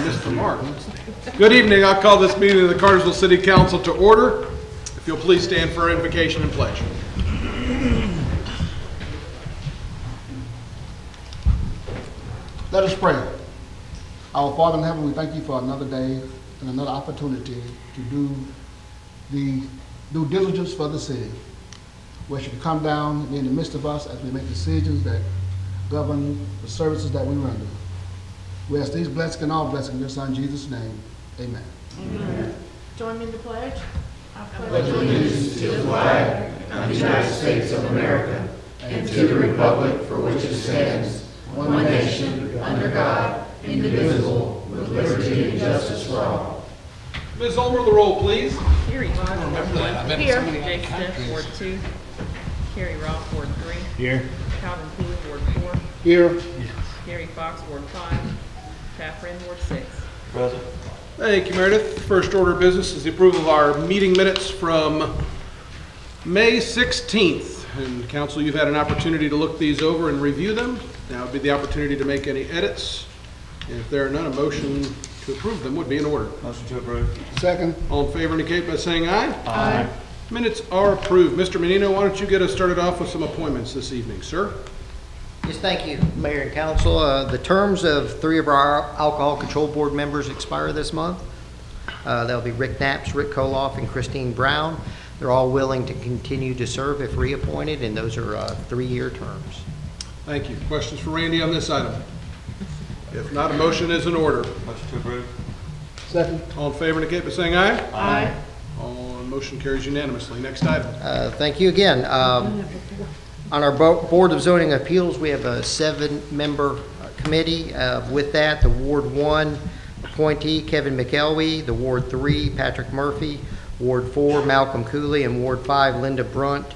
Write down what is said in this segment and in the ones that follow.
Mr. Martin. Good evening. I'll call this meeting of the Cartersville City Council to order. If you'll please stand for invocation and pledge. Let us pray. Our Father in heaven, we thank you for another day and another opportunity to do the due diligence for the city, where you come down and be in the midst of us as we make decisions that govern the services that we render. We ask these blessings and all blessings in your Son, Jesus' name. Amen. Amen. Join me in the pledge. I pledge allegiance to the flag of the United States of America and to the republic for which it stands, one nation, under God, indivisible, with liberty and justice for all. Ms. Ulmer, the roll, please. Carrie Roth, here. Jake Steph, Ward 2. Carrie Roth, Ward 3. Here. Calvin Poole, Ward 4. Here. Carrie Fox, Ward 5. Catherine, Ward 6. Present. Thank you, Meredith. First order of business is the approval of our meeting minutes from May 16th. And council, you've had an opportunity to look these over and review them. Now would be the opportunity to make any edits. And if there are none, a motion to approve them would be in order. Motion to approve. Second. All in favor indicate by saying aye. Aye. Minutes are approved. Mr. Menino, why don't you get us started off with some appointments this evening, sir? Yes, thank you, Mayor and Council. The terms of 3 of our Alcohol Control Board members expire this month. That'll be Rick Knaps, Rick Koloff, and Christine Brown. They're all willing to continue to serve if reappointed, and those are 3-year terms. Thank you. Questions for Randy on this item? If not, a motion is in order. Motion to approve. Second. All in favor indicate by saying aye. Aye. Motion carries unanimously. Next item. Thank you again. On our Board of Zoning Appeals, we have a 7-member committee. With that, the Ward 1 appointee, Kevin McElwee, the Ward 3, Patrick Murphy, Ward 4, Malcolm Cooley, and Ward 5, Linda Brunt.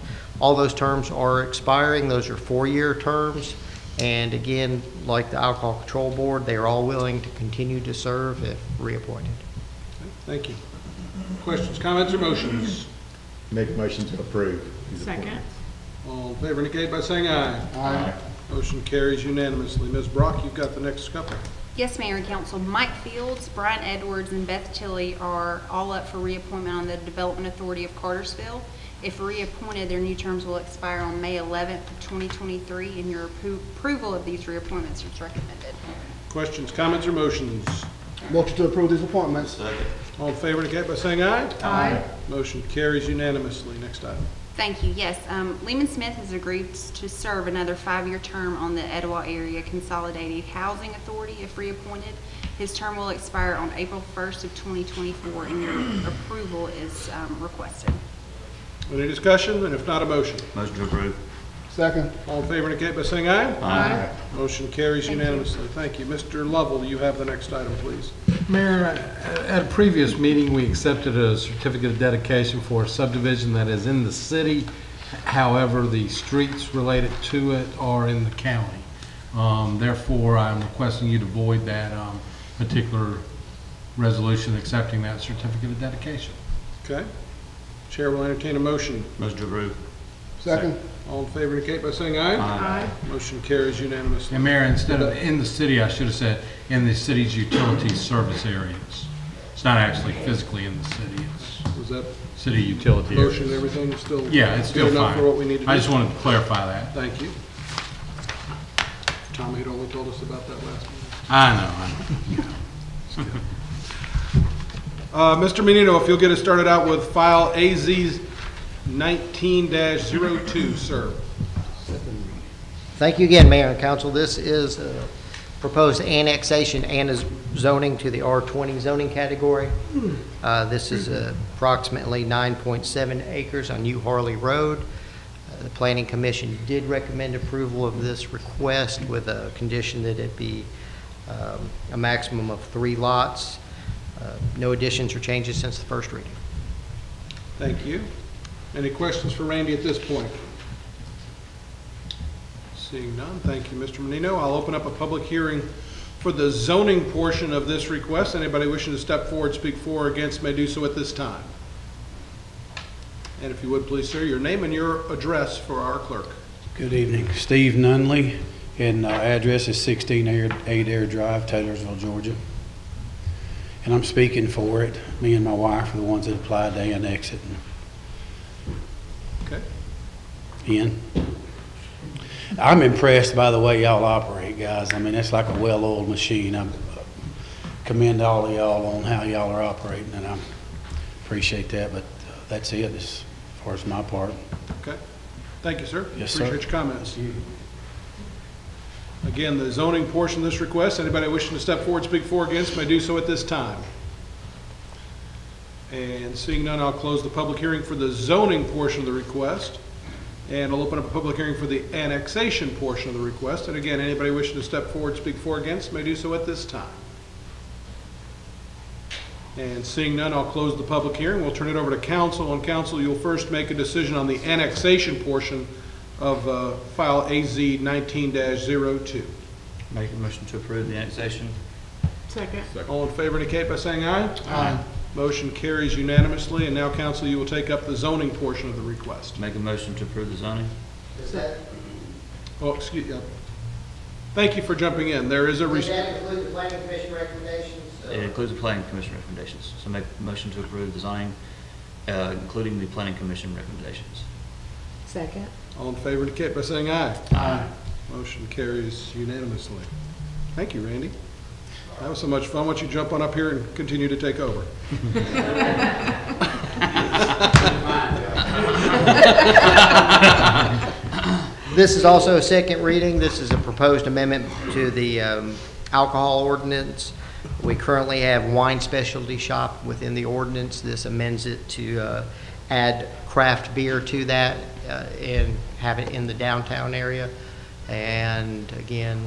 All those terms are expiring. Those are 4-year terms. And again, like the Alcohol Control Board, they are all willing to continue to serve if reappointed. Thank you. Questions, comments, or motions? Make a motion to approve. Second. All in favor indicate by saying aye. Aye. Motion carries unanimously. Ms. Brock, you've got the next couple. Yes, Mayor and Council. Mike Fields, Brian Edwards, and Beth Tilley are all up for reappointment on the Development Authority of Cartersville. If reappointed, their new terms will expire on May 11th of 2023, and your approval of these reappointments is recommended. Questions, comments, or motions? Motion to approve these appointments. Second. All in favor indicate by saying aye. Aye. Motion carries unanimously. Next item. Thank you. Yes, Lehman Smith has agreed to serve another 5-year term on the Etowah Area Consolidated Housing Authority if reappointed. His term will expire on April 1st of 2024, and your approval is requested. Any discussion? And if not, a motion. Motion to approve. Second. All in favor indicate by saying aye. Aye. Motion carries unanimously. Thank you. Mr. Lovell, you have the next item, please. Mayor, at a previous meeting, we accepted a certificate of dedication for a subdivision that is in the city. However, the streets related to it are in the county. Therefore, I'm requesting you to void that particular resolution accepting that certificate of dedication. Okay. Chair will entertain a motion. Motion to approve. Second. All in favor indicate by saying aye. Aye. Motion carries unanimously. And Mayor, instead of in the city, I should have said in the city's utility service areas. It's not actually physically in the city. It's Was that city utility motion and areas. everything is still Yeah, it's still good enough fine. for what we need to do? I just wanted to clarify that. Thank you. Tommy had only told us about that last meeting. I know. Mr. Menino, if you'll get us started out with file AZ 19-02, sir. Thank you again, Mayor and Council. This is a proposed annexation and zoning to the R20 zoning category. This is approximately 9.7 acres on New Harley Road. The Planning Commission did recommend approval of this request with a condition that it be a maximum of 3 lots. No additions or changes since the first reading. Thank you. Any questions for Randy at this point? Seeing none, thank you, Mr. Menino. I'll open up a public hearing for the zoning portion of this request. Anybody wishing to step forward, speak for or against, may do so at this time. And if you would please, sir, your name and your address for our clerk. Good evening. Steve Nunley, and address is 16 Adair Drive, Taylorsville, Georgia. and I'm speaking for it. Me and my wife are the ones that applied to annex it Okay. in. I'm impressed by the way y'all operate, guys. I mean, it's like a well-oiled machine. I commend all of y'all on how y'all are operating, and I appreciate that, but that's it as far as my part. Okay. Thank you, sir. Yes, sir. Appreciate your comments. Again, the zoning portion of this request, anybody wishing to step forward, speak for or against, may do so at this time. And seeing none, I'll close the public hearing for the zoning portion of the request. And I'll open up a public hearing for the annexation portion of the request. And again, anybody wishing to step forward, speak for or against, may do so at this time. And seeing none, I'll close the public hearing. We'll turn it over to council. On council, you'll first make a decision on the annexation portion of file AZ 19-02. Make a motion to approve the annexation. Second. All in favor indicate by saying aye. Aye. Motion carries unanimously. And now, council, you will take up the zoning portion of the request. Make a motion to approve the zoning. Oh, excuse me. Thank you for jumping in. There is a... Does that include the planning commission recommendations? It includes the planning commission recommendations. So make a motion to approve the zoning, including the planning commission recommendations. Second. All in favor indicate by saying aye. Aye. Motion carries unanimously. Thank you, Randy. That was so much fun. Why don't you jump on up here and continue to take over? This is also a second reading. This is a proposed amendment to the alcohol ordinance. We currently have wine specialty shop within the ordinance. This amends it to add craft beer to that and have it in the downtown area. And again,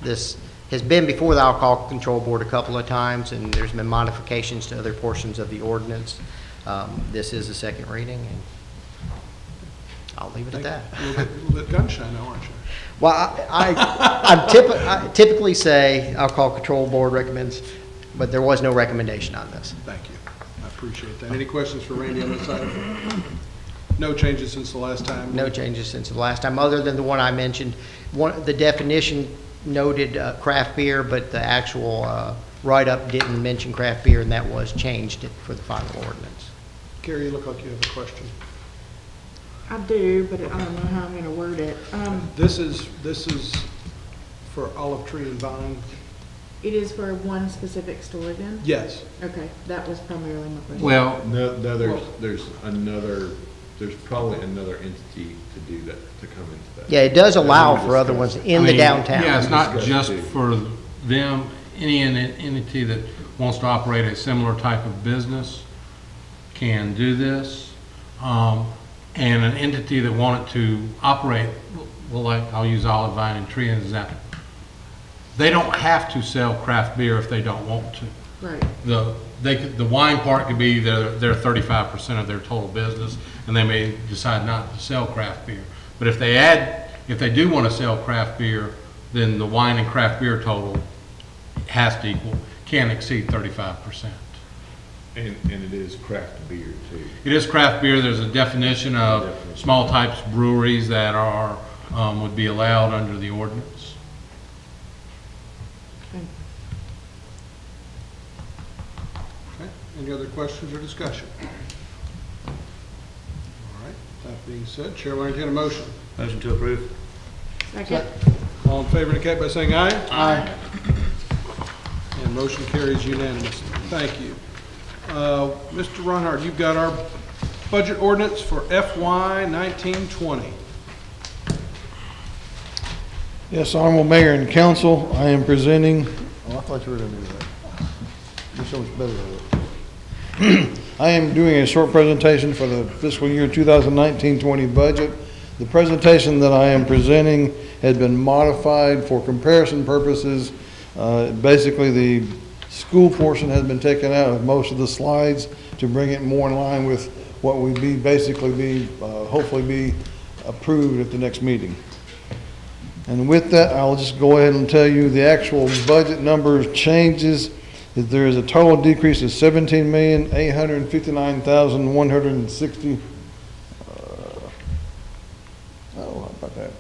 this has been before the Alcohol Control Board a couple of times, and there's been modifications to other portions of the ordinance. This is a second reading, and I'll leave it at that. A little bit gun shy now, aren't you? Well, I typically say Alcohol Control Board recommends, but there was no recommendation on this. Thank you. I appreciate that. Any questions for Randy on this item? No changes since the last time? No changes since the last time, other than the one I mentioned. The definition noted craft beer, but the actual write-up didn't mention craft beer, and that was changed for the final ordinance. Carrie, you look like you have a question. I do, but I don't know how I'm going to word it. This is for Olive Tree and Vine? It is for one specific store then? Yes. Okay, that was primarily my question. Well, No, there's probably another entity to do that, to come into that. Yeah, it does allow for other ones in the downtown. Yeah, it's not just for them. Any entity that wants to operate a similar type of business can do this. And an entity that wanted to operate, well, like I'll use Olive Vine and Tree as an example. They don't have to sell craft beer if they don't want to. Right. The wine part could be their 35% of their total business, and they may decide not to sell craft beer. But if they do want to sell craft beer, then the wine and craft beer total has to can't exceed 35%. And it is craft beer too. It is craft beer. There's a definition of small types breweries that are would be allowed under the ordinance. Okay. Any other questions or discussion? All right. That being said, Chair will entertain a motion. Motion to approve. Second. All in favor indicate by saying aye. Aye. And motion carries unanimously. Thank you. Mr. Ronhard, you've got our budget ordinance for FY 1920. Yes, Honorable Mayor and Council, I am presenting, oh, I thought you were going to do that. You're so much better at it. I am doing a short presentation for the fiscal year 2019-20 budget. The presentation that I am presenting has been modified for comparison purposes. Basically, the school portion has been taken out of most of the slides to bring it more in line with what would hopefully be approved at the next meeting. And with that, I'll just go ahead and tell you the actual budget numbers changes. There is a total decrease of $17,859,160. Oh, how about that?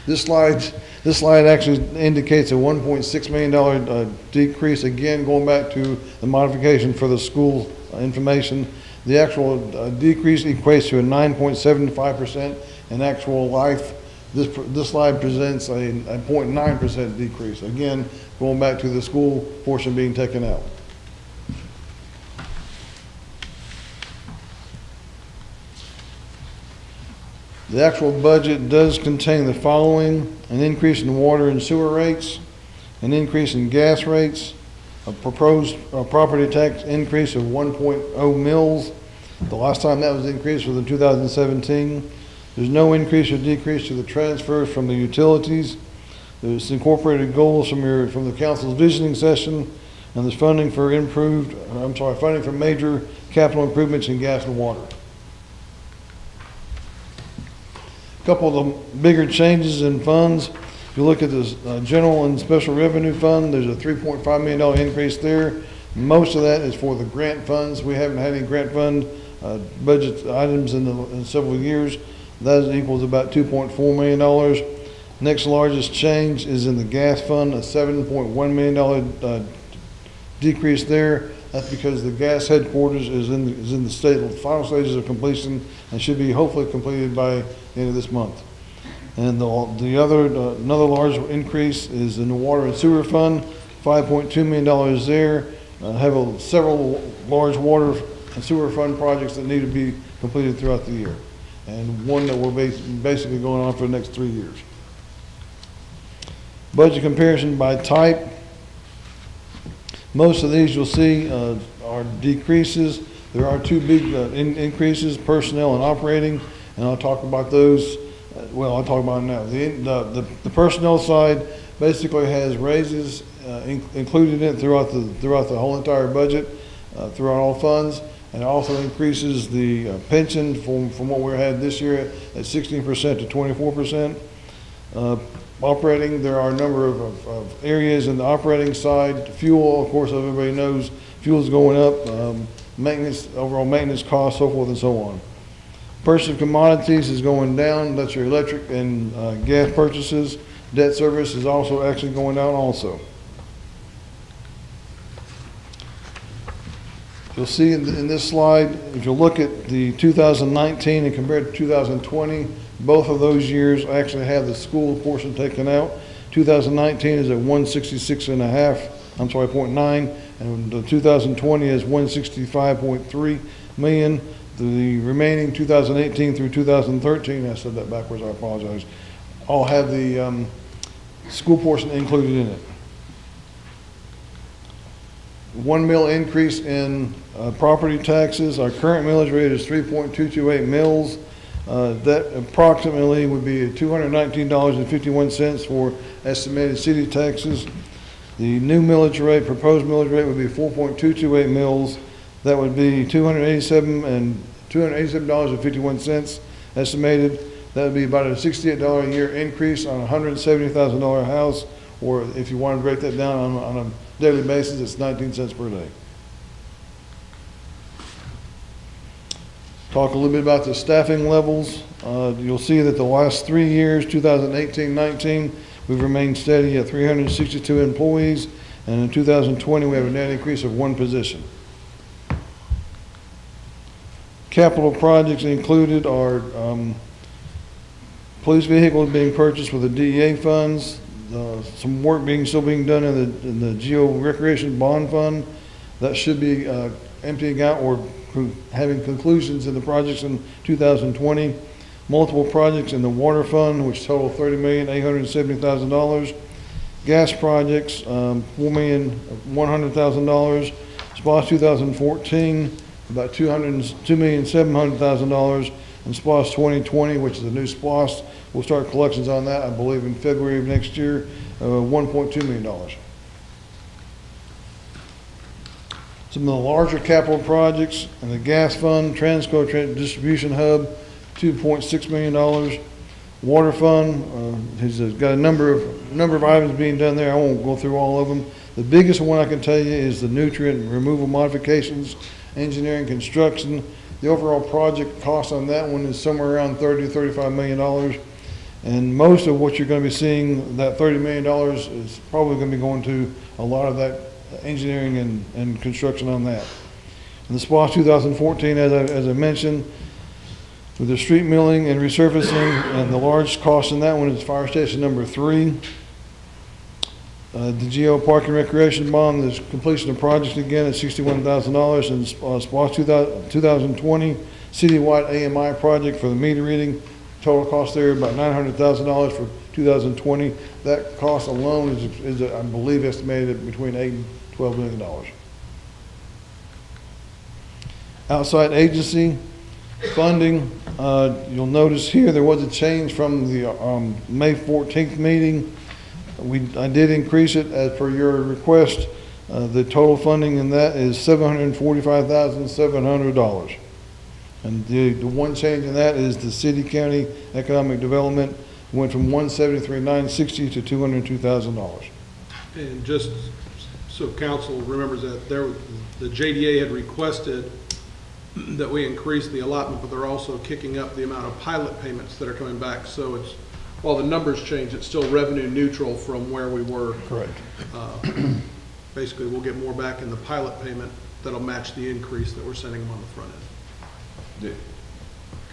This slide This slide actually indicates a $1.6 million decrease, again, going back to the modification for the school information. The actual decrease equates to a 9.75% in actual life. This slide presents a 0.9% decrease, again, going back to the school portion being taken out. The actual budget does contain the following: an increase in water and sewer rates, an increase in gas rates, a proposed property tax increase of 1.0 mils. The last time that was increased was in 2017. There's no increase or decrease to the transfers from the utilities. There's incorporated goals from the council's visioning session, and there's funding for funding for major capital improvements in gas and water. A couple of the bigger changes in funds. If you look at this general and special revenue fund, there's a $3.5 million increase there. Most of that is for the grant funds. We haven't had any grant fund budget items in several years. That equals about $2.4 million. Next largest change is in the gas fund, a $7.1 million decrease there. That's because the gas headquarters is in the final stages of completion and should be hopefully completed by the end of this month. And another large increase is in the water and sewer fund, $5.2 million there. Have several large water and sewer fund projects that need to be completed throughout the year, and one that we're basically going on for the next 3 years. Budget comparison by type. Most of these you'll see are decreases. There are two big increases, personnel and operating, and I'll talk about those. I'll talk about them now. The personnel side basically has raises included in it throughout the whole entire budget, throughout all funds, and it also increases the pension from what we had this year at 16% to 24%. Operating, there are a number of areas in the operating side. Fuel, of course, everybody knows fuel's going up. Maintenance, overall maintenance costs, so forth and so on. Purchase of commodities is going down. That's your electric and gas purchases. Debt service is also actually going down also. You'll see in this slide, if you look at the 2019 and compare it to 2020, both of those years actually have the school portion taken out. 2019 is at 0.9, and the 2020 is 165.3 million. The remaining 2018 through 2013, I said that backwards, I apologize, all have the school portion included in it. 1 mil increase in property taxes. Our current millage rate is 3.228 mils. That approximately would be $219.51 for estimated city taxes. The new millage rate, proposed millage rate, would be 4.228 mils. That would be $287.51 estimated. That would be about a $68 a year increase on a $170,000 house, or if you want to break that down on a daily basis, it's 19 cents per day. Talk a little bit about the staffing levels. You'll see that the last 3 years, 2018-19, we've remained steady at 362 employees, and in 2020 we have a net increase of 1 position. Capital projects included are police vehicles being purchased with the DEA funds, some work still being done in the Geo Recreation Bond Fund. That should be emptying out or having conclusions in the projects in 2020. Multiple projects in the water fund, which total $30,870,000. Gas projects, $4,100,000. SPOS 2014, about $202,700,000. And SPOS 2020, which is a new SPOS, we'll start collections on that, I believe, in February of next year, $1.2 million. Some of the larger capital projects in the gas fund, Transco Distribution Hub, $2.6 million. Water fund has got a number of items being done there. I won't go through all of them. The biggest one I can tell you is the nutrient removal modifications, engineering, construction. The overall project cost on that one is somewhere around $30 to $35 million. And most of what you're going to be seeing, that $30 million is probably going to be going to a lot of that engineering and construction on that. And the SPOS 2014, as I mentioned, with the street milling and resurfacing, and the large cost in that one is fire station number 3. The GO Park and Recreation Bond, the completion of project again at $61,000, and SPOS 2020 citywide AMI project for the meter reading. Total cost there about $900,000 for 2020. That cost alone is I believe estimated between $8 and $12 million. Outside agency funding, you'll notice here there was a change from the May 14th meeting. I did increase it as per your request. The total funding in that is $745,700. And the one change in that is the city-county economic development went from $173,960 to $202,000. And just so council remembers that the JDA had requested that we increase the allotment, but they're also kicking up the amount of pilot payments that are coming back. So it's, while the numbers change, it's still revenue neutral from where we were. Correct. Basically, we'll get more back in the pilot payment that'll match the increase that we're sending them on the front end. Can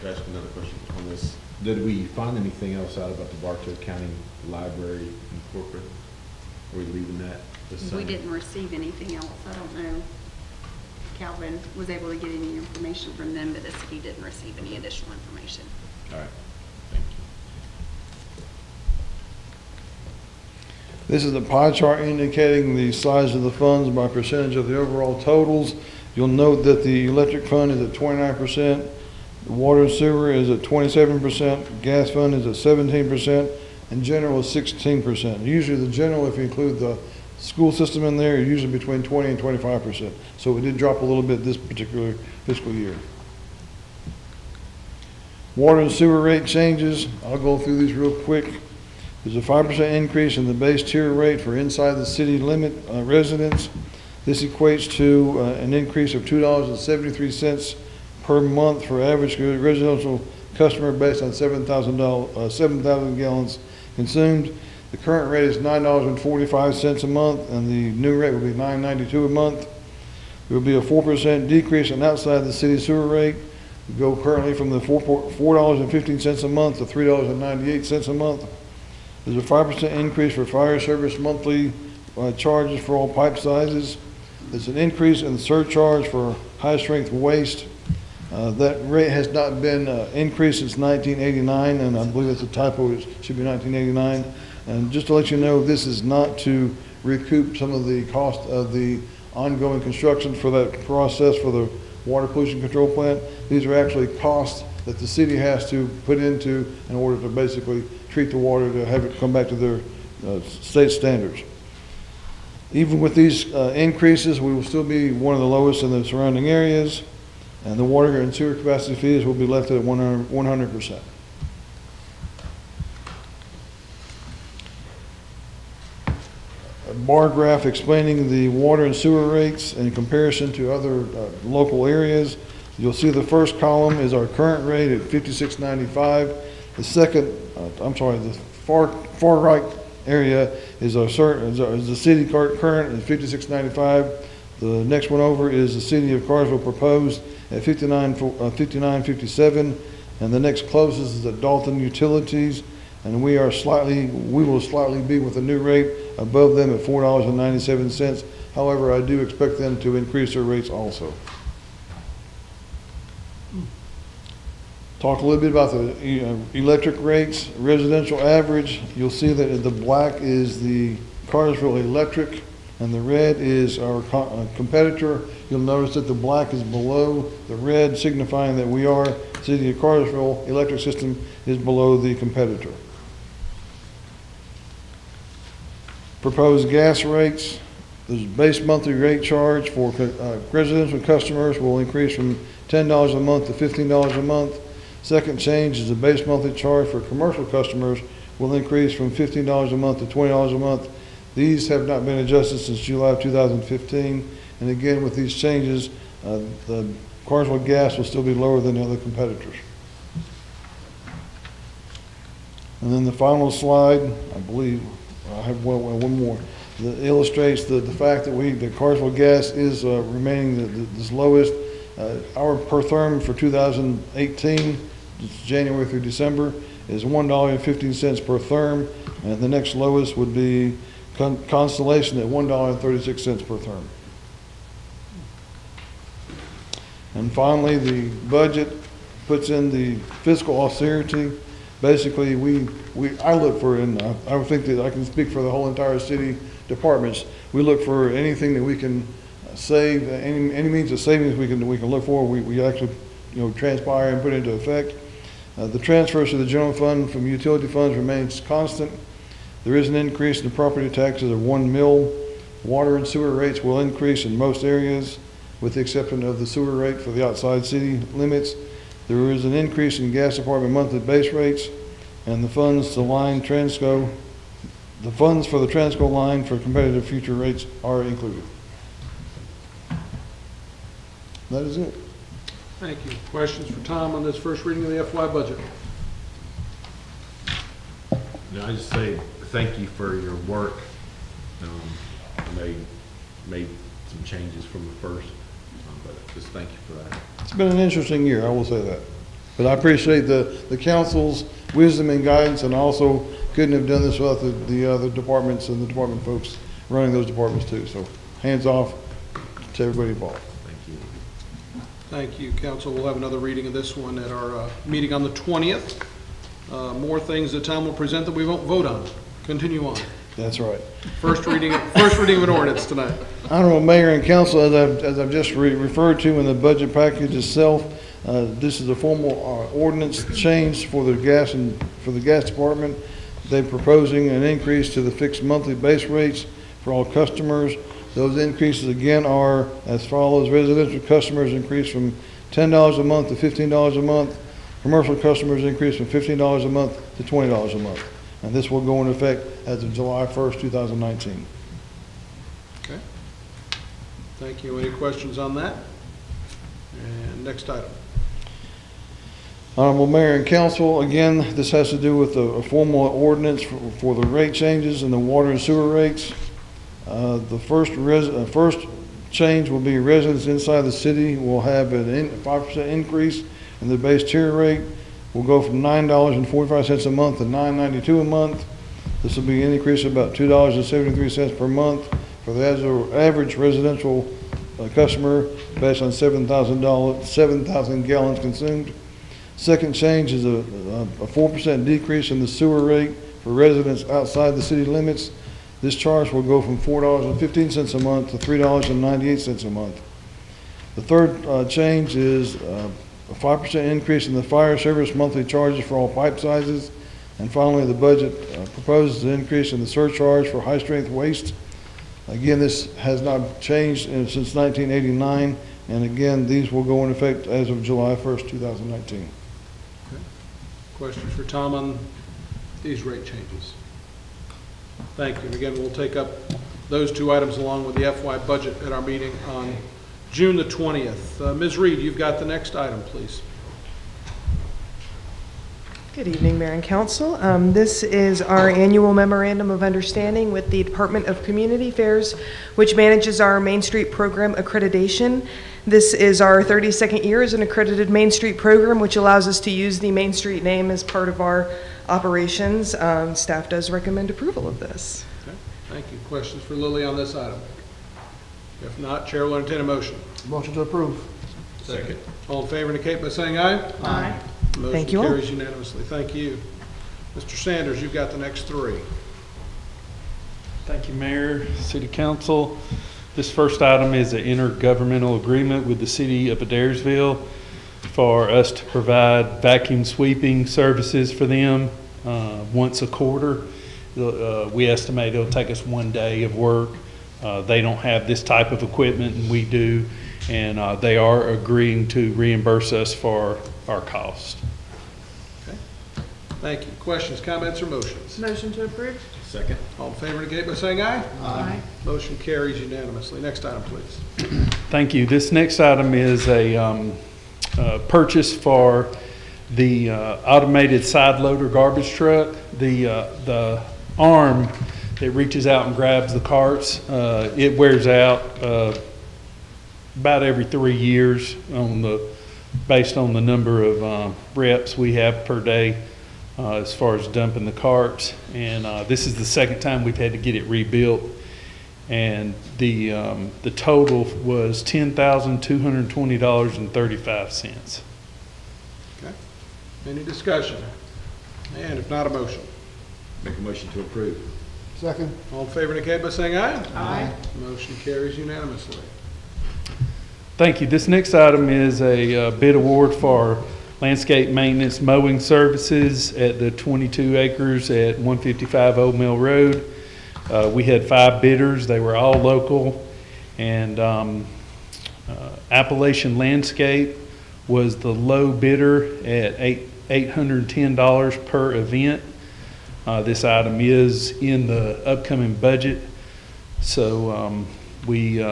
I ask another question on this? Did we find anything else out about the Bartow County Library and corporate? Are we leaving that the same? We didn't receive anything else. I don't know. Calvin was able to get any information from them, but the city didn't receive any additional information. All right, thank you. This is a pie chart indicating the size of the funds by percentage of the overall totals. You'll note that the electric fund is at 29%, the water and sewer is at 27%, gas fund is at 17%, and general is 16%. Usually the general, if you include the school system in there, is usually between 20 and 25%. So it did drop a little bit this particular fiscal year. Water and sewer rate changes, I'll go through these real quick. There's a 5% increase in the base tier rate for inside the city limit residents. This equates to an increase of $2.73 per month for average residential customer based on 7,000 gallons consumed. The current rate is $9.45 a month, and the new rate will be $9.92 a month. There will be a 4% decrease in outside the city sewer rate. We go currently from the $4.15 a month to $3.98 a month. There's a 5% increase for fire service monthly charges for all pipe sizes. There's an increase in the surcharge for high-strength waste. That rate has not been increased since 1989, and I believe that's a typo. It should be 1989. And just to let you know, this is not to recoup some of the cost of the ongoing construction for that process for the water pollution control plant. These are actually costs that the city has to put into in order to basically treat the water to have it come back to their state standards. Even with these increases, we will still be one of the lowest in the surrounding areas, and the water and sewer capacity fees will be left at 100%. A bar graph explaining the water and sewer rates in comparison to other local areas. You'll see the first column is our current rate at $56.95. The second, the far right area is the city current at $56.95. The next one over is the city of Cartersville proposed at $59.57, and the next closest is at Dalton Utilities, and we will slightly be with a new rate above them at $4.97. However, I do expect them to increase their rates also. Talk a little bit about the electric rates. Residential average, you'll see that the black is the Cartersville Electric and the red is our competitor. You'll notice that the black is below the red, signifying that we are, City of Cartersville electric system is below the competitor. Proposed gas rates, the base monthly rate charge for residential customers will increase from $10 a month to $15 a month. Second change is the base monthly charge for commercial customers will increase from $15 a month to $20 a month. These have not been adjusted since July of 2015. And again, with these changes, the Cartersville gas will still be lower than the other competitors. And then the final slide, I believe, I have one more, that illustrates the fact that the Cartersville gas is remaining the lowest. Our per therm for 2018, January through December, is $1.15 per therm, and the next lowest would be Constellation at $1.36 per therm. And finally, the budget puts in the fiscal austerity. Basically, I look for, and I would think that I can speak for the whole entire city departments, we look for anything that we can save, any means of savings we can look for, we actually, transpire and put into effect. The transfers to the general fund from utility funds remains constant. There is an increase in the property taxes of 1 mil. Water and sewer rates will increase in most areas, with the exception of the sewer rate for the outside city limits. There is an increase in gas department monthly base rates, and the funds for the Transco line for competitive future rates are included. That is it. Thank you. Questions for Tom on this first reading of the FY budget? No, I just say thank you for your work. I made some changes from the first, but just thank you for that. It's been an interesting year, I will say that. But I appreciate the council's wisdom and guidance, and also couldn't have done this without the other departments and the department folks running those departments too. So hands off to everybody involved. Thank you. Thank you, council. We'll have another reading of this one at our meeting on the 20th. More things that Tom will present that we won't vote on. Continue on. That's right. First reading of an ordinance tonight. Honorable Mayor and Council, as I've just referred to in the budget package itself, this is a formal ordinance change for the gas department. They're proposing an increase to the fixed monthly base rates for all customers. Those increases again are as follows: residential customers increase from $10 a month to $15 a month. Commercial customers increase from $15 a month to $20 a month. And this will go into effect as of July 1st, 2019. Okay. Thank you. Any questions on that? And next item. Honorable Mayor and Council, again, this has to do with a formal ordinance for the rate changes in the water and sewer rates. The first change will be residents inside the city will have a 5% increase in the base tier rate. Will go from $9.45 a month to $9.92 a month. This will be an increase of about $2.73 per month for the average residential customer based on 7,000 gallons consumed. Second change is a 4% decrease in the sewer rate for residents outside the city limits. This charge will go from $4.15 a month to $3.98 a month. The third change is a 5% increase in the fire service monthly charges for all pipe sizes. And finally, the budget proposes an increase in the surcharge for high-strength waste. Again, this has not changed since 1989, and again, these will go into effect as of July 1st, 2019. Okay. Questions for Tom on these rate changes? Thank you. And again, we'll take up those two items along with the FY budget at our meeting on June the 20th. Ms. Reed, you've got the next item, please. Good evening, Mayor and Council. This is our annual memorandum of understanding with the Department of Community Affairs, which manages our Main Street program accreditation. This is our 32nd year as an accredited Main Street program, which allows us to use the Main Street name as part of our operations. Staff does recommend approval of this. Okay. Thank you. Questions for Lily on this item? If not, Chair will entertain a motion. Motion to approve. Second. All in favor indicate by saying aye. Aye. Motion Thank you all. carries unanimously. Thank you. Mr. Sanders, you've got the next three. Thank you, Mayor, City Council. This first item is an intergovernmental agreement with the City of Adairsville for us to provide vacuum sweeping services for them once a quarter. We estimate it'll take us 1 day of work. They don't have this type of equipment, and we do, and they are agreeing to reimburse us for our cost. Okay. Thank you. Questions, comments, or motions? Motion to approve? Second. All in favor indicate by saying aye. Aye. Motion carries unanimously. Next item, please. Thank you. This next item is a purchase for the automated side loader garbage truck, the arm that reaches out and grabs the carts, it wears out about every 3 years based on the number of reps we have per day as far as dumping the carts. And this is the second time we've had to get it rebuilt. And the total was $10,220.35. Okay. Any discussion? And if not, a motion. Make a motion to approve. Second. All in favor indicate by saying aye. Aye. Motion carries unanimously. Thank you. This next item is a bid award for landscape maintenance mowing services at the 22 acres at 155 Old Mill Road. We had 5 bidders. They were all local. And Appalachian Landscape was the low bidder at $810 per event. This item is in the upcoming budget. So we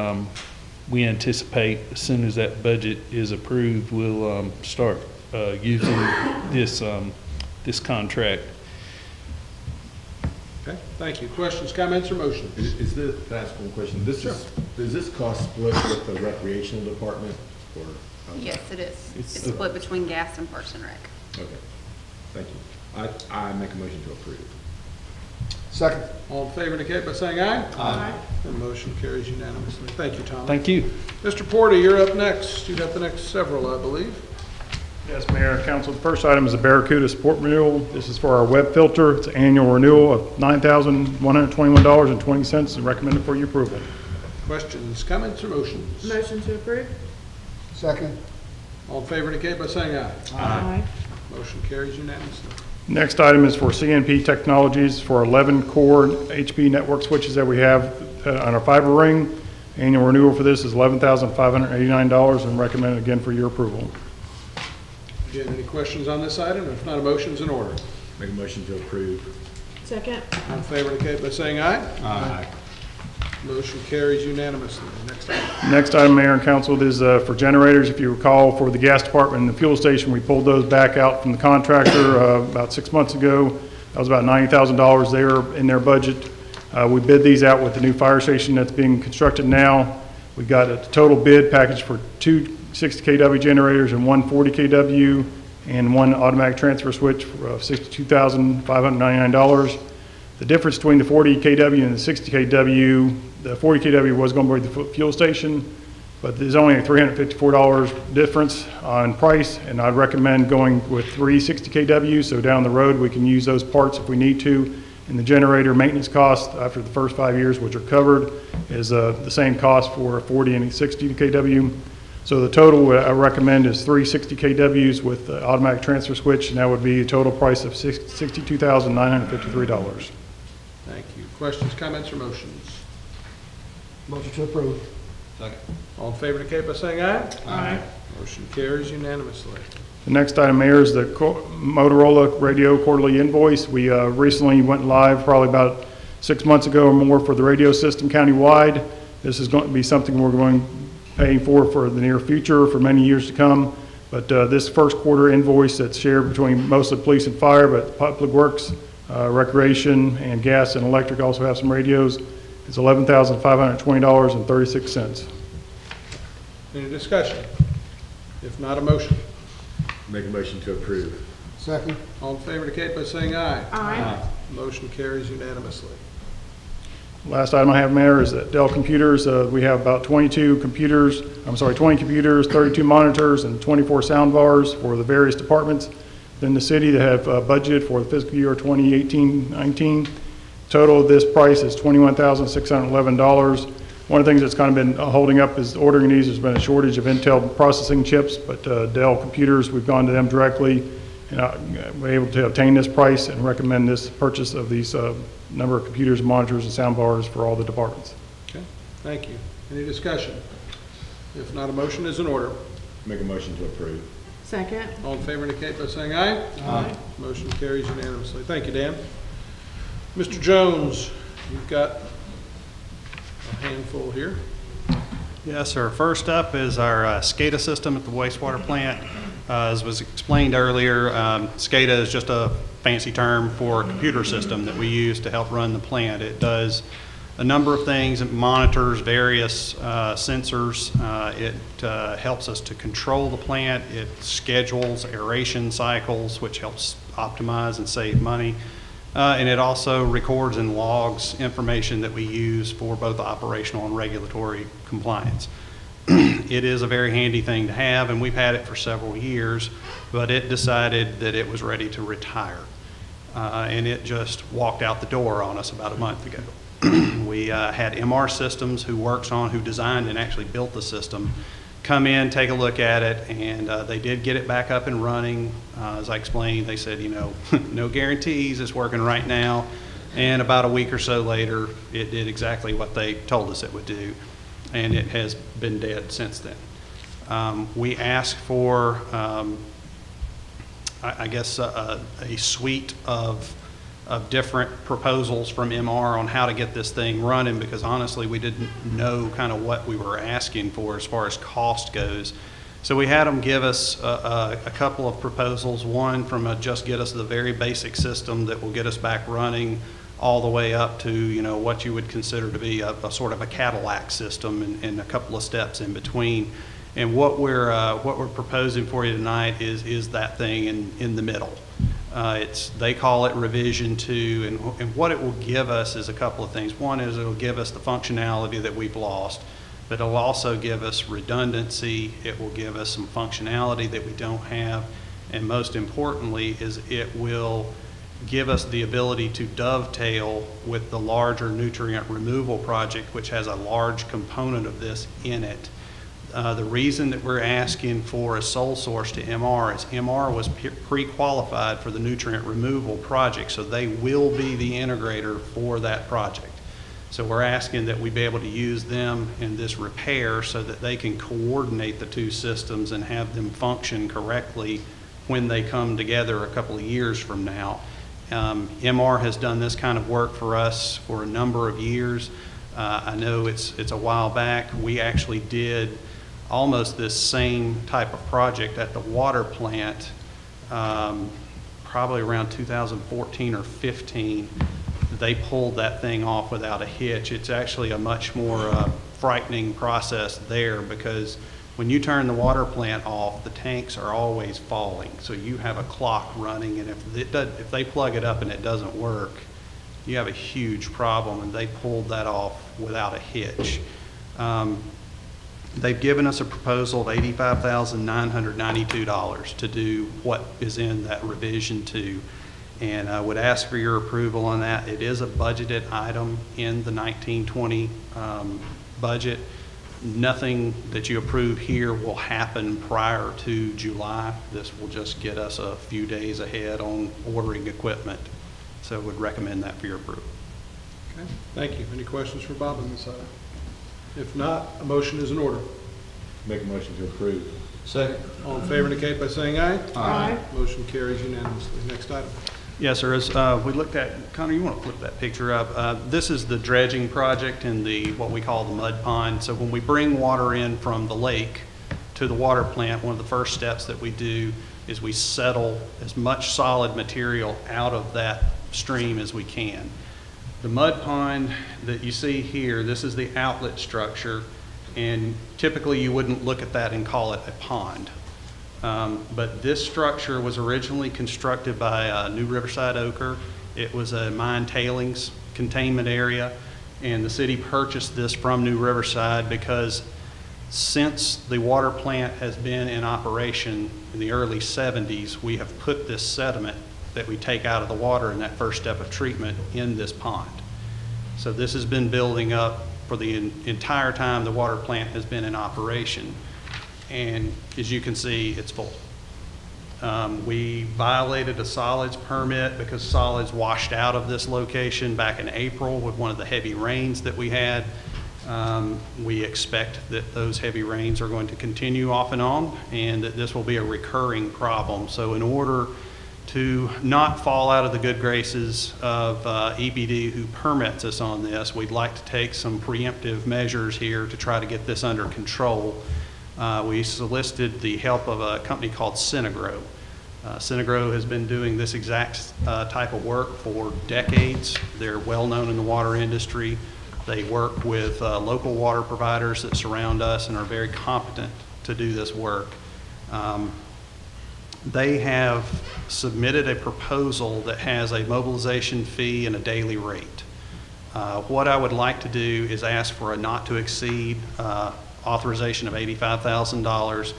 anticipate as soon as that budget is approved, we'll start using this contract. Okay, thank you. Questions, comments, or motions? Is this, can I ask one question? Is this cost split with the recreational department, or? Yes, it is. It's split between gas and Parks and Rec. Okay, thank you. I make a motion to approve. Second. All in favor indicate by saying aye. Aye. The motion carries unanimously. Thank you, Tom. Thank you. Mr. Porter, you're up next. You got the next several, I believe. Yes, Mayor and Council. The first item is a Barracuda support renewal. This is for our web filter. It's an annual renewal of $9,121.20 and recommended for your approval. Questions, comments, or motions? Motion to approve? Second. All in favor indicate by saying aye. Aye. Motion carries unanimously. Next item is for CNP Technologies for 11 core HP network switches that we have on our fiber ring. Annual renewal for this is $11,589 and recommended again for your approval. Again, any questions on this item? If not, a motion's in order. Make a motion to approve. Second? All in favor indicate by saying aye. Aye. Motion carries unanimously. Next item. Next item, Mayor and Council, is for generators. If you recall, for the gas department and the fuel station, we pulled those back out from the contractor about 6 months ago. That was about $90,000 there in their budget. We bid these out with the new fire station that's being constructed now. We got a total bid package for 2 60 kW generators and 1 40 kW and 1 automatic transfer switch for $62,599. The difference between the 40 kW and the 60 kW, the 40 kW was going to be the fuel station, but there's only a $354 difference on price, and I'd recommend going with 3 60 kW, so down the road we can use those parts if we need to. And the generator maintenance cost after the first 5 years, which are covered, is the same cost for 40 and 60 kW. So the total I recommend is 3 60 kWs with the automatic transfer switch, and that would be a total price of $62,953. Thank you. Questions, comments, or motions? Motion to approve. Second. All in favor indicate by saying aye. Aye. Motion carries unanimously. The next item, Mayor, is the Motorola radio quarterly invoice. We recently went live probably about 6 months ago or more for the radio system countywide. This is going to be something we're going to pay for the near future for many years to come. But this first quarter invoice that's shared between mostly police and fire, but Public Works, Recreation, and gas and electric also have some radios. It's $11,520.36. Any discussion? If not, a motion. Make a motion to approve. Second. All in favor indicate by saying aye. Aye. Motion carries unanimously. Last item I have, Mayor, is that Dell Computers. We have about 20 computers, 32 monitors, and 24 sound bars for the various departments within the city that have budgeted for the fiscal year 2018-19. Total of this price is $21,611. One of the things that's kind of been holding up is ordering these. There's been a shortage of Intel processing chips, but Dell Computers, we've gone to them directly, and we're able to obtain this price and recommend this purchase of these number of computers, monitors, and sound bars for all the departments. Okay, thank you. Any discussion? If not, a motion is in order. Make a motion to approve. Second? All in favor indicate by saying aye. Aye. Motion carries unanimously. Thank you, Dan. Mr. Jones, you've got a handful here. Yes, sir. First up is our SCADA system at the wastewater plant. As was explained earlier, SCADA is just a fancy term for a computer system that we use to help run the plant. It does a number of things. It monitors various sensors. It helps us to control the plant. It schedules aeration cycles, which helps optimize and save money. And it also records and logs information that we use for both operational and regulatory compliance. It is a very handy thing to have, and we've had it for several years, but it decided that it was ready to retire. And it just walked out the door on us about a month ago. We had MR Systems, who designed and actually built the system, come in, take a look at it, and they did get it back up and running. As I explained, they said, you know, no guarantees, it's working right now. And about a week or so later, it did exactly what they told us it would do, and it has been dead since then. We asked for, I guess, a suite of different proposals from MR on how to get this thing running, because honestly we didn't know kind of what we were asking for as far as cost goes. So we had them give us a couple of proposals, one from just get us the very basic system that will get us back running, all the way up to, you know, what you would consider to be a sort of a Cadillac system, and a couple of steps in between. And what we're proposing for you tonight is that thing in the middle. They call it revision 2, and what it will give us is a couple of things. One is it'll give us the functionality that we've lost, but it'll also give us redundancy. It will give us some functionality that we don't have, and most importantly is it will give us the ability to dovetail with the larger nutrient removal project, which has a large component of this in it. The reason that we're asking for a sole source to MR is MR was pre-qualified for the nutrient removal project, so they will be the integrator for that project. So we're asking that we be able to use them in this repair so that they can coordinate the two systems and have them function correctly when they come together a couple of years from now. MR has done this kind of work for us for a number of years. I know it's a while back. We actually did almost this same type of project at the water plant, probably around 2014 or 15. They pulled that thing off without a hitch. It's actually a much more frightening process there, because when you turn the water plant off, the tanks are always falling. So you have a clock running, and if they plug it up and it doesn't work, you have a huge problem, and they pulled that off without a hitch. They've given us a proposal of $85,992 to do what is in that revision 2, and I would ask for your approval on that. It is a budgeted item in the 1920 budget. Nothing that you approve here will happen prior to July. This will just get us a few days ahead on ordering equipment. So I would recommend that for your approval. Okay, thank you. Any questions for Bob on this item? If not, a motion is in order. Make a motion to approve. Second. All in favor indicate by saying aye. Aye. Motion carries unanimously. Next item. Yes, sir. As we looked at, Connor, you want to flip that picture up? This is the dredging project in what we call the mud pond. So when we bring water in from the lake to the water plant, one of the first steps that we do is we settle as much solid material out of that stream as we can. The mud pond that you see here, this is the outlet structure, and typically you wouldn't look at that and call it a pond. But this structure was originally constructed by New Riverside Ochre. It was a mine tailings containment area, and the city purchased this from New Riverside because since the water plant has been in operation in the early 70s, we have put this sediment that we take out of the water in that first step of treatment in this pond. So this has been building up for the entire time the water plant has been in operation. And as you can see, it's full. We violated a solids permit because solids washed out of this location back in April with one of the heavy rains that we had. We expect that those heavy rains are going to continue off and on, and that this will be a recurring problem. So in order to not fall out of the good graces of EPD, who permits us on this, we'd like to take some preemptive measures here to try to get this under control. we solicited the help of a company called Synagro. Synagro has been doing this exact type of work for decades. They're well known in the water industry. They work with local water providers that surround us and are very competent to do this work. They have submitted a proposal that has a mobilization fee and a daily rate. What I would like to do is ask for a not to exceed authorization of $85,000.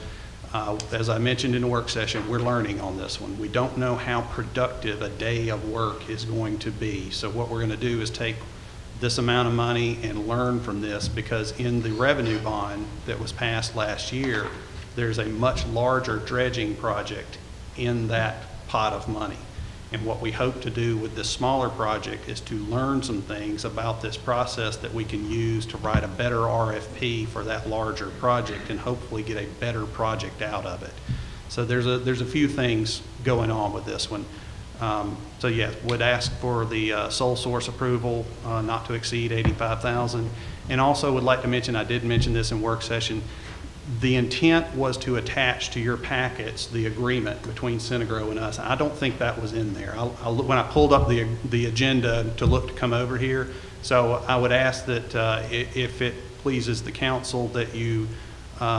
As I mentioned in the work session, we're learning on this one. We don't know how productive a day of work is going to be. So what we're going to do is take this amount of money and learn from this, because in the revenue bond that was passed last year, there's a much larger dredging project in that pot of money. And what we hope to do with this smaller project is to learn some things about this process that we can use to write a better RFP for that larger project and hopefully get a better project out of it. So there's a few things going on with this one. So yeah, would ask for the sole source approval, not to exceed $85,000. And also would like to mention, I did mention this in work session, the intent was to attach to your packets the agreement between Synagro and us. I don't think that was in there. When I pulled up the agenda to look to come over here, so I would ask that if it pleases the council that you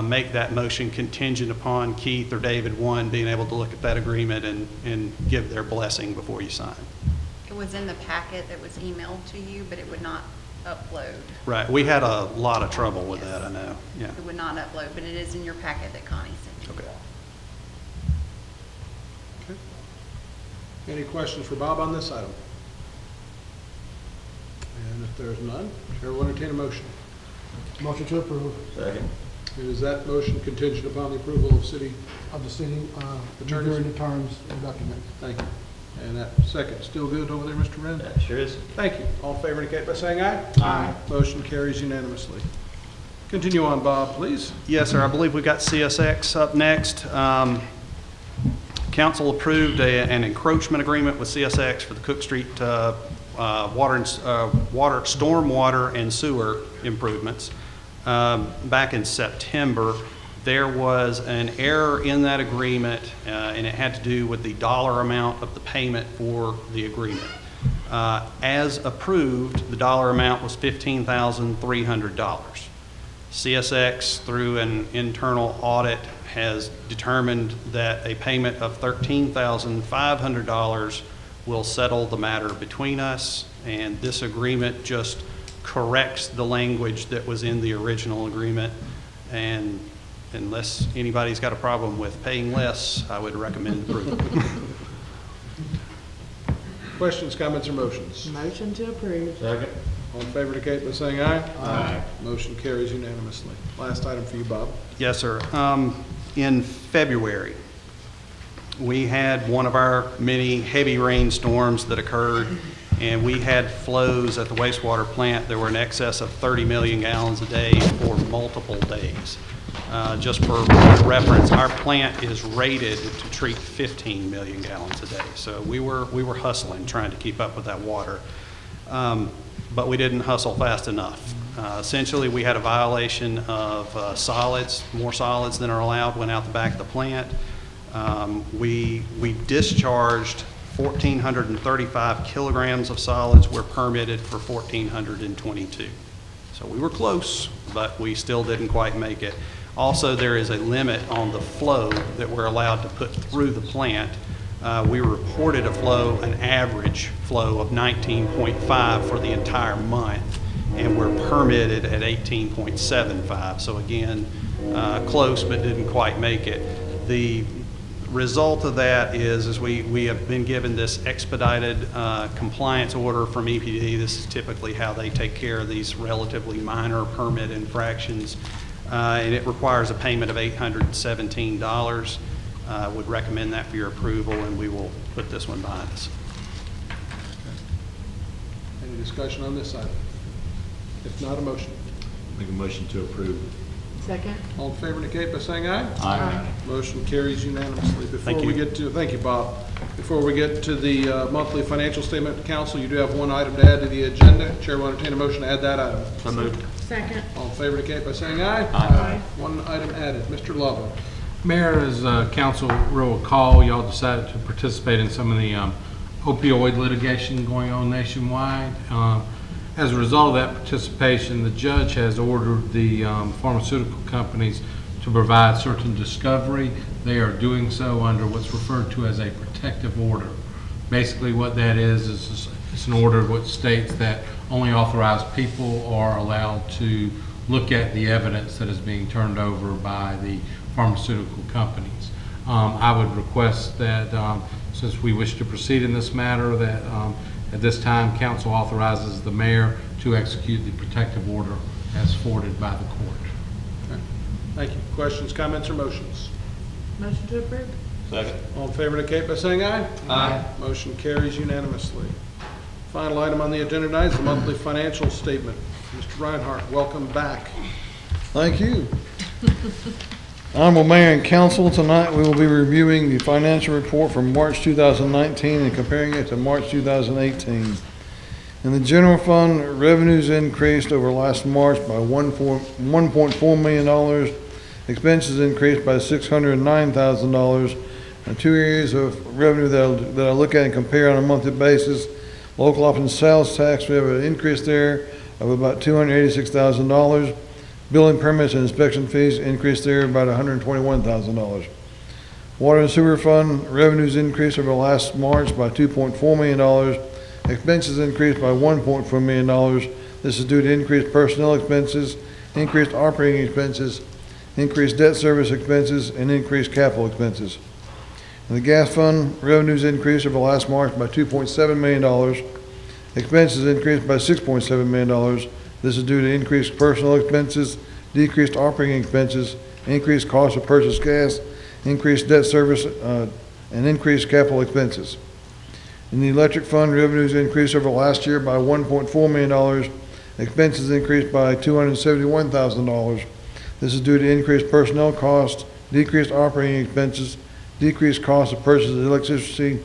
make that motion contingent upon Keith or David, one, being able to look at that agreement and give their blessing before you sign. It was in the packet that was emailed to you, but it would not upload. Right, we had a lot of trouble with that, I know, yeah. It would not upload, but it is in your packet that Connie sent you. Okay. Okay. Any questions for Bob on this item? And if there's none, Chair will entertain a motion. Motion to approve. Second. And is that motion contingent upon the approval of city? Of the city, Attorneys? during the terms of the document. Thank you. And that second, still good over there, Mr. Wren? That sure is. Thank you. All in favor indicate by saying aye. Aye. Motion carries unanimously. Continue on, Bob, please. Yes, sir. I believe we've got CSX up next. Council approved an encroachment agreement with CSX for the Cook Street stormwater and sewer improvements. Back in September, there was an error in that agreement, and it had to do with the dollar amount of the payment for the agreement. As approved, the dollar amount was $15,300. CSX, through an internal audit, has determined that a payment of $13,500 will settle the matter between us, and this agreement just corrects the language that was in the original agreement. And unless anybody's got a problem with paying less, I would recommend approval. Questions, comments, or motions? Motion to approve. Second. All in favor indicate by saying aye. Aye. Motion carries unanimously. Last item for you, Bob. Yes, sir. In February, we had one of our many heavy rainstorms that occurred, and we had flows at the wastewater plant that were in excess of 30 million gallons a day for multiple days. Just for reference, our plant is rated to treat 15 million gallons a day. So we were hustling, trying to keep up with that water. But we didn't hustle fast enough. Essentially, we had a violation of solids, more solids than are allowed went out the back of the plant. We discharged 1,435 kilograms of solids. We're permitted for 1,422. So we were close, but we still didn't quite make it. Also, there is a limit on the flow that we're allowed to put through the plant. We reported an average flow of 19.5 for the entire month, and we're permitted at 18.75. So again, close but didn't quite make it. The result of that is we have been given this expedited compliance order from EPD. This is typically how they take care of these relatively minor permit infractions, and it requires a payment of $817. Would recommend that for your approval, and we will put this one behind us. Any discussion on this item? If not, a motion. Make a motion to approve. Second. All in favor indicate by saying aye. Aye. Motion carries unanimously. Before Thank we you. get to, thank you, Bob. Before we get to the monthly financial statement, council, you do have one item to add to the agenda. Chair will entertain a motion to add that item. So moved. Second. All in favor indicate by saying aye. Aye. One item added. Mr. Lovell. Mayor, as council will recall, y'all decided to participate in some of the opioid litigation going on nationwide. As a result of that participation, the judge has ordered the pharmaceutical companies to provide certain discovery. They are doing so under what's referred to as a protective order. Basically what that is it's an order which states that only authorized people are allowed to look at the evidence that is being turned over by the pharmaceutical companies. I would request that since we wish to proceed in this matter, that at this time council authorizes the mayor to execute the protective order as forwarded by the court. Okay. Thank you. Questions, comments, or motions? Motion to approve? Second. All in favor indicate by saying aye. Aye. Motion carries unanimously. Final item on the agenda tonight is the monthly financial statement. Mr. Reinhardt, welcome back. Thank you. Honorable Mayor and Council, tonight we will be reviewing the financial report from March 2019 and comparing it to March 2018. In the general fund, revenues increased over last March by $1.4 million. Expenses increased by $609,000. And two areas of revenue that I look at and compare on a monthly basis. Local option sales tax, we have an increase there of about $286,000. Building permits and inspection fees increased there about $121,000. Water and sewer fund revenues increased over last March by $2.4 million. Expenses increased by $1.4 million. This is due to increased personnel expenses, increased operating expenses, increased debt service expenses, and increased capital expenses. In the gas fund, revenues increased over last March by $2.7 million. Expenses increased by $6.7 million. This is due to increased personnel expenses, decreased operating expenses, increased cost of purchased gas, increased debt service, and increased capital expenses. In the electric fund, revenues increased over last year by $1.4 million. Expenses increased by $271,000. This is due to increased personnel costs, decreased operating expenses, decreased cost of purchased electricity,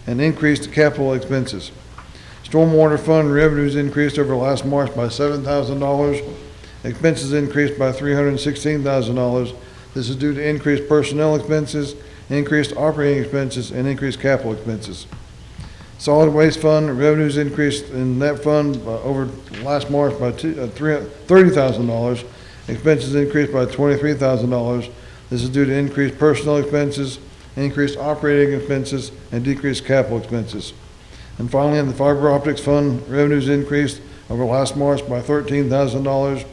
and increased capital expenses. Stormwater fund revenues increased over last March by $7,000. Expenses increased by $316,000. This is due to increased personnel expenses, increased operating expenses, and increased capital expenses. Solid waste fund revenues increased in that fund over last March by $30,000. Expenses increased by $23,000. This is due to increased personnel expenses, increased operating expenses, and decreased capital expenses. And finally, in the fiber optics fund, revenues increased over last March by $13,000.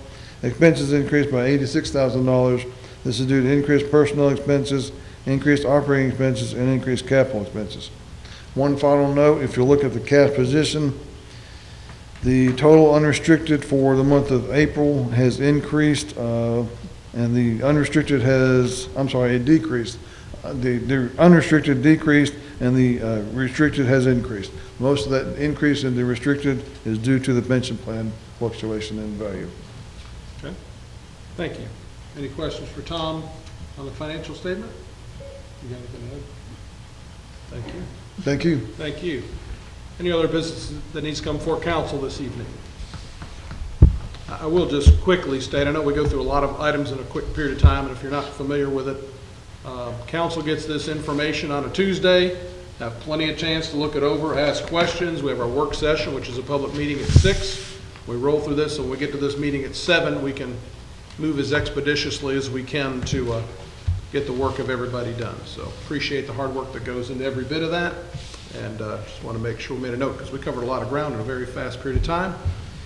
Expenses increased by $86,000. This is due to increased personnel expenses, increased operating expenses, and increased capital expenses. One final note, if you look at the cash position, the total unrestricted for the month of April has increased, and the unrestricted has, it decreased. The unrestricted decreased and the restricted has increased. Most of that increase in the restricted is due to the pension plan fluctuation in value. Okay. Thank you. Any questions for Tom on the financial statement? You got anything to add? Thank you. Thank you. Thank you. Any other business that needs to come before council this evening? I will just quickly state, I know we go through a lot of items in a quick period of time, and if you're not familiar with it, council gets this information on a Tuesday, have plenty of chance to look it over, ask questions. We have our work session, which is a public meeting at 6. We roll through this, so when we get to this meeting at 7, we can move as expeditiously as we can to get the work of everybody done. So appreciate the hard work that goes into every bit of that, and just want to make sure we made a note because we covered a lot of ground in a very fast period of time,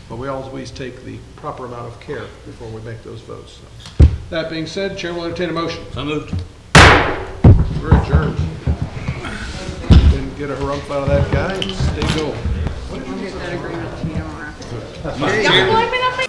but we always take the proper amount of care before we make those votes. So, that being said, Chair will entertain a motion. So moved. We're adjourned. Didn't get a harumph out of that guy. Stay gold. I'll get that agreement to you tomorrow. Y'all blaming on me?